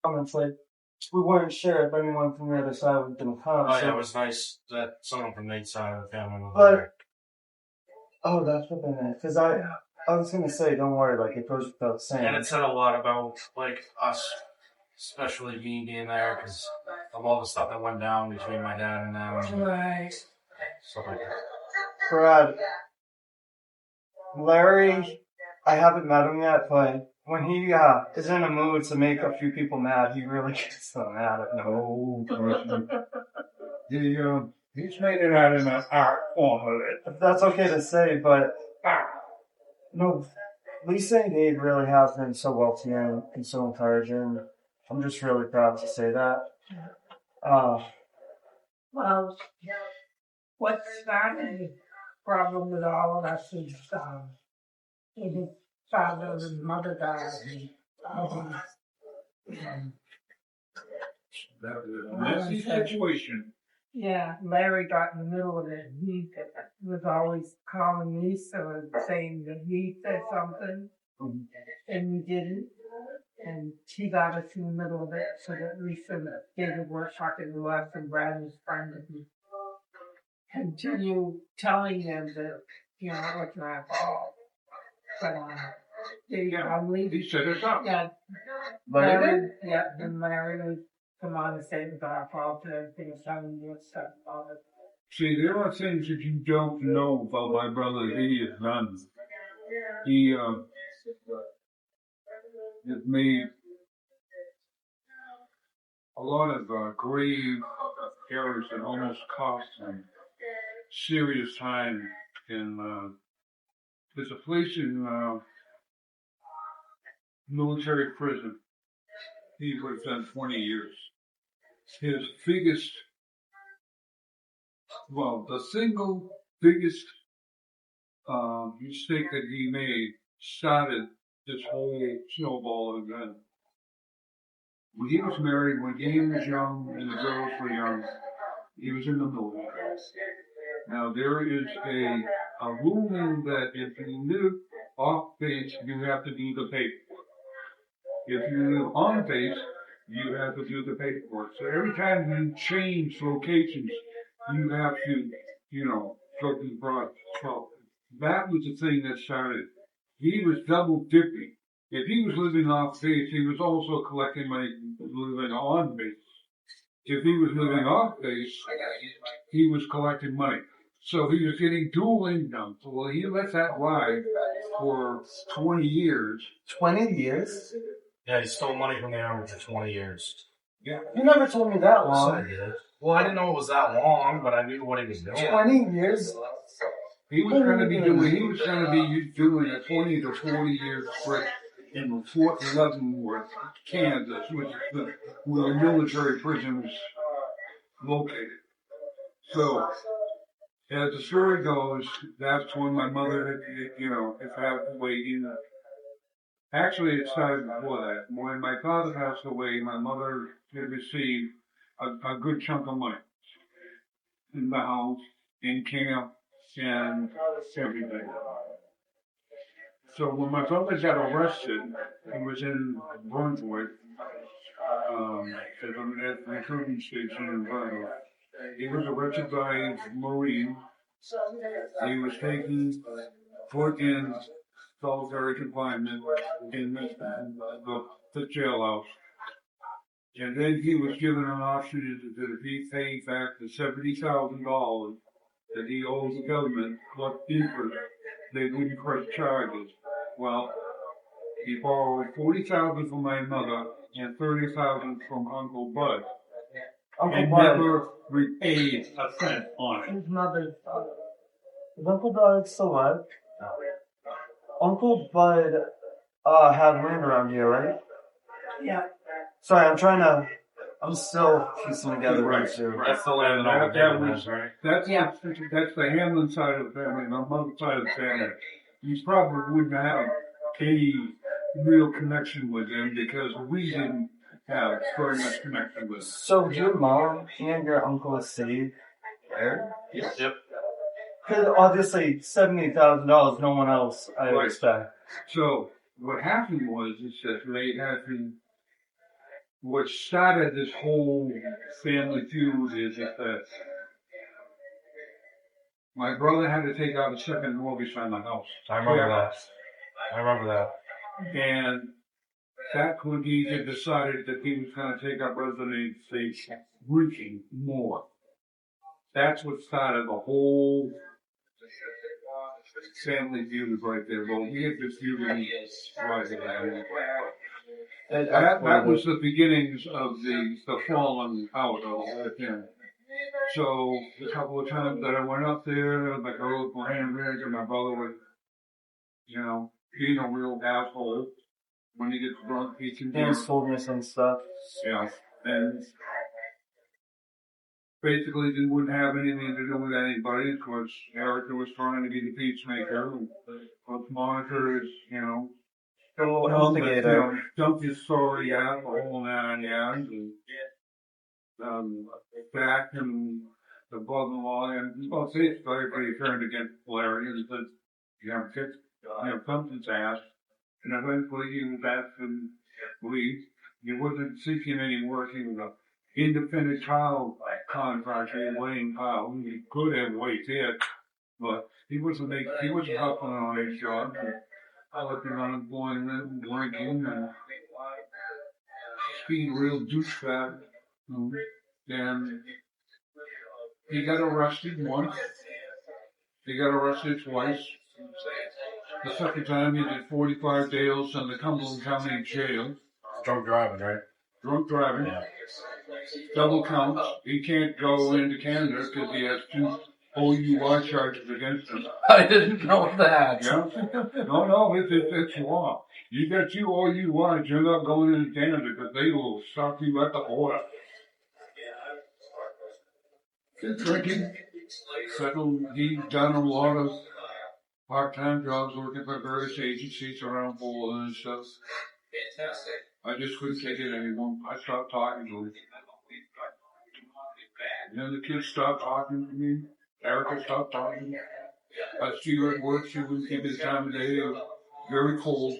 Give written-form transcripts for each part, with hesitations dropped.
It's like we weren't sure if anyone from the other side was going to come. Oh, yeah, so, it was nice that someone from Nate's side of the family was but there. oh, that's what they meant. Because I was going to say, don't worry, like it goes without saying. And it said a lot about like us, especially me being there, because of all the stuff that went down between my dad and them. Right. Stuff like that. Brad, Larry, I haven't met him yet, but when he is in a mood to make a few people mad, he really gets them mad at no person. He's made it out in an art form of it. That's okay to say, but no, Lisa and Dave really have been so welcoming and so encouraging. I'm just really proud to say that. Well, what started the problem with all of us is his father and mother died. That was a messy situation. Yeah, Larry got in the middle of it. He was always calling Lisa and saying that he said something, and we didn't. And he got us in the middle of it so that Lisa didn't work talking to us and Brad was trying to continue telling them that, it was not fault. But, I'm leaving. He set us up. Yeah. Larry? Yeah, and Larry would come on and say it was our fault and everything was telling you stuff about it. See, there are things that you don't know about my brother. He has done. He has made a lot of grave errors that almost cost him serious time. In there's a place in military prison. He would have done 20 years. His biggest, the single biggest mistake that he made started this whole snowball event. When he was married, when Jane was young and the girls were young, he was in the military. Now there is a ruling that if you live off base, you have to do the paperwork. If you live on base, you have to do the paperwork. So every time you change locations, you have to, go through the process. So that was the thing that started. He was double dipping. If he was living off base, he was also collecting money living on base. If he was living off base, he was collecting money. So he was getting dual income. So well, he let that ride for 20 years. 20 years? Yeah, he stole money from the army for 20 years. Yeah. You never told me that long. I did. Well, I didn't know it was that long, but I knew what he was doing. 20 years? He was going to be doing a 20 to 40 year trip in Fort Leavenworth, Kansas, which is where the military prison was located. So, as the story goes, that's when my mother, had passed away. Actually, it started before that. When my father passed away, my mother had received a good chunk of money in the house, in camp, and everything. So when my brother got arrested, he was in Brunswick, at the recruiting station in Brunswick. He was arrested by a Marine. He was taken, put in solitary confinement in the jailhouse. And then he was given an option that if he paid back the $70,000 that he owed the government plus interest, they wouldn't press charges. Well, he borrowed $40,000 from my mother and $30,000 from Uncle Bud. And never repaid a cent on it. His mother's Is Uncle Bud still alive? Uncle Bud had land around here, right? Yeah. Sorry, I'm still piecing together right too. That's the land that all the That right? that's the Hamlin side of the family, and the mother side of the family. You probably wouldn't have any real connection with them because we didn't have very much connection with them. So your mom and your uncle is saved there? Yep. Because obviously $70,000, no one else I would expect. So what happened was that they had what started this whole family feud is that my brother had to take out a second mortgage on the house. I remember that. I remember that. And that's when he had decided that he was going to take up residency drinking more. That's what started the whole family feud right there. Well, he had this feud right there. That was the beginnings of the falling out of the family. So a couple of times that I went up there, my girl was handbag, and my brother was, you know, being a real asshole. When he gets drunk, he can do. Hands told me some stuff. Yeah, and basically they wouldn't have anything to do with anybody because Erica was trying to be the peacemaker. But Monica is, you know, dump his story out, the whole 9 yards, and back and the brother-in-law, and well, see, it's very turned against Larry and said, you have kicked, something's ass. And eventually he was asked to leave. He wasn't seeking any work. He was an independent child contractor, Wayne Powell. He could have waited, but he wasn't helping on his job. Collecting unemployment and drinking and being a real douchebag. And he got arrested once. He got arrested twice. The second time he did 45 days in the Cumberland County Jail. Drunk driving, right? Drunk driving. Yeah. Double counts. He can't go into Canada because he has 2 OUI charges against him. I didn't know that. Yeah? No, it's law. You got 2 OUIs, you're not going into Canada because they will stop you at the border. Drinking. Settled. He's done a lot of part-time jobs working for various agencies around Poland and stuff. Fantastic. I just couldn't take it anymore. I stopped talking to him. And then the kids stopped talking to me. Erica stopped talking. I see her at work. She wouldn't give me the time of day. It was very cold.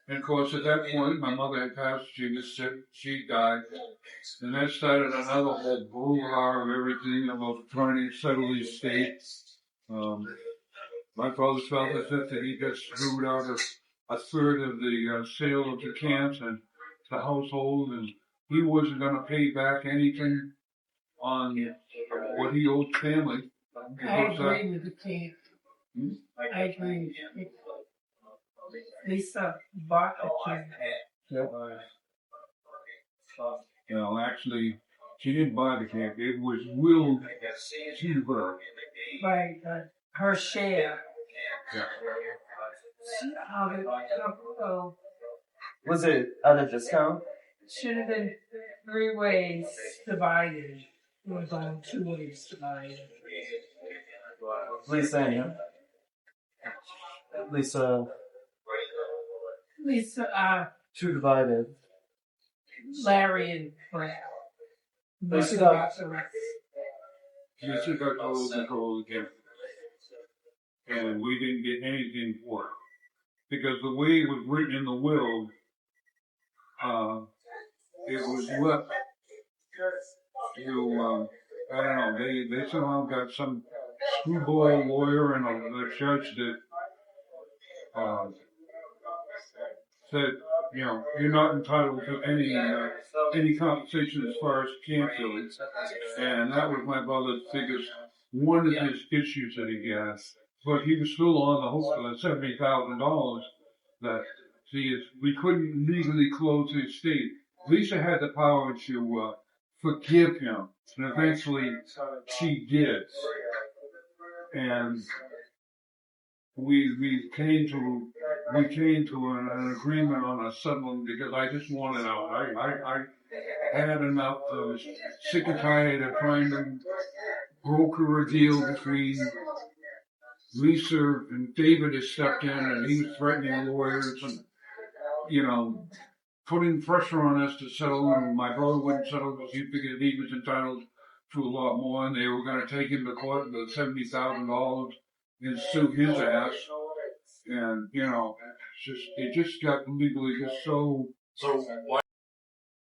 And of course, at that point, my mother had passed. She was sick. She died. And that started another whole brouhaha of everything about trying to settle the estate. My father felt as if that he got screwed out of a third of the sale of the camps and the household, and he wasn't going to pay back anything on what he owed family. I agree with the camp. I agree. Lisa bought a camp. Well, actually, she didn't buy the camp. It was willed to her. Right, her share. Yeah. Was it at a discount? Should have been 3 ways divided. It was on 2 ways divided. Lisa and him. Lisa, 2 divided. Larry and Brad. Lisa got Lisa got total control of the camp. And we didn't get anything for it. Because the way it was written in the will, it was left to, I don't know, they somehow got some screwball lawyer and a judge that said, you know, you're not entitled to any compensation as far as camp goes. And that was my brother's biggest, one of his issues that he had. But he was still on the hook for the $70,000 that, we couldn't legally close the estate. Lisa had the power to forgive him, and eventually she did. And we came to an agreement on a settlement because I just wanted out. I had enough. I was sick and tired of trying to broker a deal between Lisa and David has stepped in, and he was threatening lawyers and, you know, putting pressure on us to settle, and my brother wouldn't settle because he figured he was entitled to a lot more, and they were going to take him to court for $70,000 and sue his ass. And, you know, it just got legally just so... So why